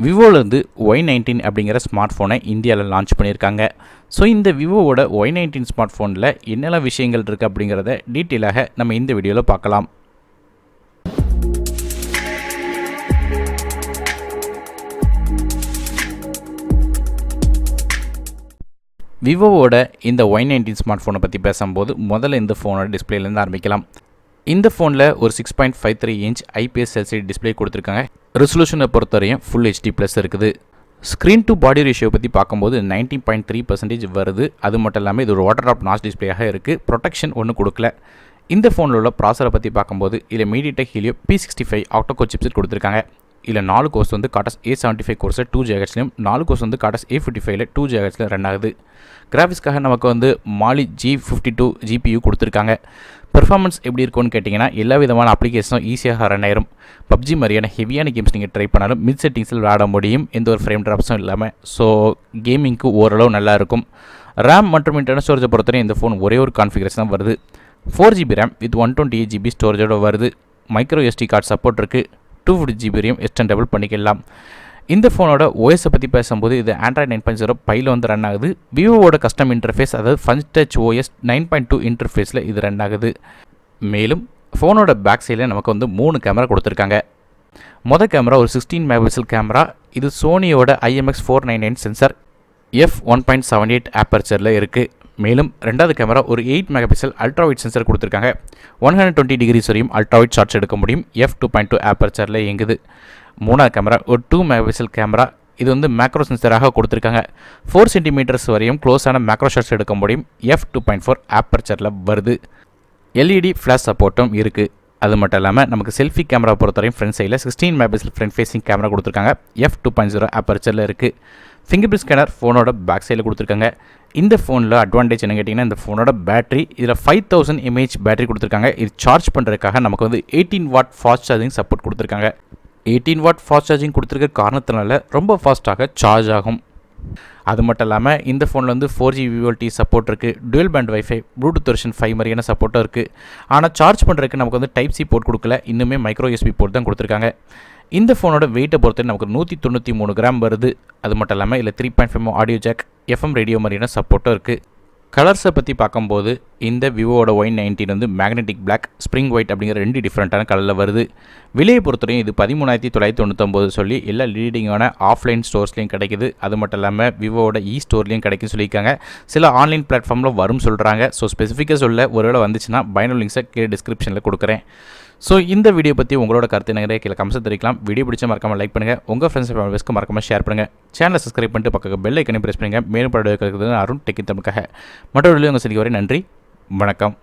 விவோலேருந்து Y19 அப்படிங்கிற smart ஃபோனை இந்தியாவில் லான்ச் பண்ணியிருக்காங்க. ஸோ இந்த விவோவோட Y19 ஸ்மார்ட் ஃபோனில் என்னெல்லாம் விஷயங்கள் இருக்குது அப்படிங்கிறத டீட்டெயிலாக நம்ம இந்த வீடியோவில் பார்க்கலாம். விவோவோட இந்த Y19 ஸ்மார்ட் ஃபோனை பற்றி பேசும்போது முதல்ல இந்த ஃபோனோட டிஸ்பிளேலேருந்து ஆரம்பிக்கலாம். இந்த ஃபோனில் ஒரு 6.53 இன்ச் IPS LCD டிஸ்பிளே கொடுத்துருக்காங்க. ரெசல்யூஷனை பொறுத்தவரையும் ஃபுல் HD ப்ளஸ் இருக்குது. ஸ்க்ரீன் டு பாடி ரேஷியோ பற்றி பார்க்கும்போது 19.3% வருது. அது மட்டும் இல்லாமல் இது ஒரு வாட்டர் ட்ராப் நாச் டிஸ்பிளேயாக இருக்குது. ப்ரொடெக்ஷன் ஒன்றும் கொடுக்கல. இந்த ஃபோனில் உள்ள ப்ராசரை பற்றி பார்க்கும்போது இதில் MediaTek helio P65 octa core chipset கொடுத்துருக்காங்க. இதில் 4 கோர்ஸ் வந்து காட்டஸ் A75 கோர்ஸ் 2 GHzலையும் 4 கோர்ஸ் வந்து காட்டஸ் A55 2 GHzலையும் ரன் ஆகுது. கிராஃபிக்ஸ்க்காக நமக்கு வந்து மாலி G52 GPU கொடுத்துருக்காங்க. பெர்ஃபார்மன்ஸ் எப்படி இருக்கும்னு கேட்டிங்கன்னா எல்லா விதமான அப்ளிகேஷனும் ஈஸியாக ரன் ஆயிரும். பப்ஜி மாதிரியான ஹெவியான கேம்ஸ் நீங்கள் ட்ரை பண்ணாலும் மிட் செட்டிங்ஸில் விளையாட முடியும், எந்த ஒரு ஃப்ரேம் ட்ராப்ஸும் இல்லாமல். ஸோ கேமிங்க்கு ஓரளவு நல்லாயிருக்கும். ரேம் மற்றும் இன்டர்னல் ஸ்டோரேஜை பொறுத்தவரை இந்த ஃபோன் ஒரே ஒரு கான்ஃபிகரேஷன் தான் வருது. 4GB ரேம் வித் 128GB ஸ்டோரேஜோடு வருது. மைக்ரோ SD கார்டு சப்போர்ட் இருக்குது. 250GB வரையும் எக்ஸ்டெண்டபிள் பண்ணிக்கலாம். இந்த ஃபோனோட ஓஎஸை பற்றி பேசும்போது இது Android 9.0 பையில் வந்து ரன் ஆகுது. விவோவோட கஸ்டம் இன்டர்ஃபேஸ் அதாவது ஃபர்ஸ்ட் டச் OS 9.2 இன்டர்ஃபேஸில் இது ரன் ஆகுது. மேலும் ஃபோனோட பேக் சைடில் நமக்கு வந்து 3 கேமரா கொடுத்துருக்காங்க. மொதல் கேமரா ஒரு 16 மெகாபிக்சல் கேமரா. இது சோனியோட IMX499 சென்சார் f1.78 ஆப்பர்ச்சரில் இருக்குது. மேலும் ரெண்டாவது கேமரா ஒரு 8 மெகாபிக்சல் அல்ட்ராவைட் சென்சார் கொடுத்துருக்காங்க. 120 டிகிரிஸ் வரையும் அல்ட்ராவைட் ஷாட்ஸ் எடுக்க முடியும். f2.2 ஆப்பர்ச்சரில் இயங்குது. மூணாவது கேமரா ஒரு 2 மெகாபிக்சல் கேமரா. இது வந்து மேக்ரோ சென்சராக கொடுத்துருக்காங்க. 4 சென்டிமீட்டர்ஸ் வரையும் க்ளோஸான மேக்ரோ ஷாட்ஸ் எடுக்க முடியும். f2.4 ஆப்பர்ச்சரில் வருது. LED ஃப்ளாஷ் சப்போர்ட்டும் இருக்குது. அது மட்டும் இல்லாமல் நமக்கு செல்ஃபி கேமரா பொறுத்தவரையும் ஃப்ரண்ட் சைடில் 16 மெகாபிக்சல் ஃப்ரண்ட் ஃபேஸிங் கேமரா கொடுத்துருக்காங்க. f2.0 ஆப்பர்ச்சரில் இருக்குது. ஃபிங்கர் பிரிண்ட் ஸ்கேனர் ஃபோனோட பேக் சைடில் கொடுத்துருக்காங்க. இந்த ஃபோனில் அட்வான்டேஜ் என்ன கேட்டிங்கன்னா இந்த ஃபோனோட பேட்டரி இதில் 5000 mAh பேட்டரி கொடுத்துருக்காங்க. இது சார்ஜ் பண்ணுறதுக்காக நமக்கு வந்து 18 வாட் ஃபாஸ்ட் சார்ஜிங் சப்போர்ட் கொடுத்துருக்காங்க. 18 வாட் ஃபாஸ்ட் சார்ஜிங் கொடுத்துருக்க காரணத்தினால ரொம்ப ஃபாஸ்ட்டாக சார்ஜ் ஆகும். அது மட்டும் இல்லாமல் இந்த ஃபோனில் வந்து 4G VoLTE சப்போர்ட் இருக்குது. Dual band wifi Bluetooth version 5 மாதிரியான சப்போர்ட்டும் இருக்குது. ஆனால் சார்ஜ் பண்ணுறதுக்கு நமக்கு வந்து டைப் C போர்ட் கொடுக்கல, இன்னுமே மைக்ரோ USB போர்ட் தான் கொடுத்துருக்காங்க. இந்த ஃபோனோட வெயிட்டை பொறுத்து நமக்கு 193 கிராம் வருது. அது மட்டும் இல்லாமல் இதில் 3.5 ஆடியோ ஜாக் FM ரேடியோ மாதிரியான சப்போர்ட்டும் இருக்குது. கலர்ஸை பற்றி பார்க்கும்போது இந்த விவோவோட Y19 வந்து மேக்னெட்டிக் பிளாக், ஸ்ப்ரிங் ஒயிட் அப்படிங்கிற 2 டிஃப்ரெண்ட்டான கலரில் வருது. விலையை பொறுத்தவரையும் இது 13,999 சொல்லி எல்லா லீடிங்கான ஆஃப்லைன் ஸ்டோர்ஸ்லையும் கிடைக்குது. அது மட்டும் இல்லாமல் விவோவோட ஸ்டோர்லையும் கிடைக்குன்னு சொல்லியிருக்காங்க. சில ஆன்லைன் பிளாட்ஃபார்மில் வரும் சொல்கிறாங்க. ஸோ ஸ்பெசிஃபிக்காக சொல்ல ஒருவேளை வந்துச்சுன்னா பைனல் லிங்க்ஸை கீழே டிஸ்கிரிப்ஷனில் கொடுக்குறேன். ஸோ இந்த வீடியோ பற்றி உங்களோட கருத்து நிறைய கீழே கமெண்ட்ஸ் தெரிவிக்கலாம். வீடியோ பிடிச்ச மறக்காமல் லைக் பண்ணுங்கள். உங்கள் ஃப்ரெண்ட்ஸ் ஃபேமிலிஸ்க்கு மறக்காமல் ஷேர் பண்ணுங்கள். சேனலை சப்ஸ்கிரைப் பண்ணிட்டு பக்கம் பெல் ஐக்கனை பிரஸ் பண்ணுங்கள். மேலும் படம் இருக்கிறது அருண் டெக்கின் தமிழுக்காக மற்றொரு வீடியோ உங்கள் சந்திக்க வரை நன்றி, வணக்கம்.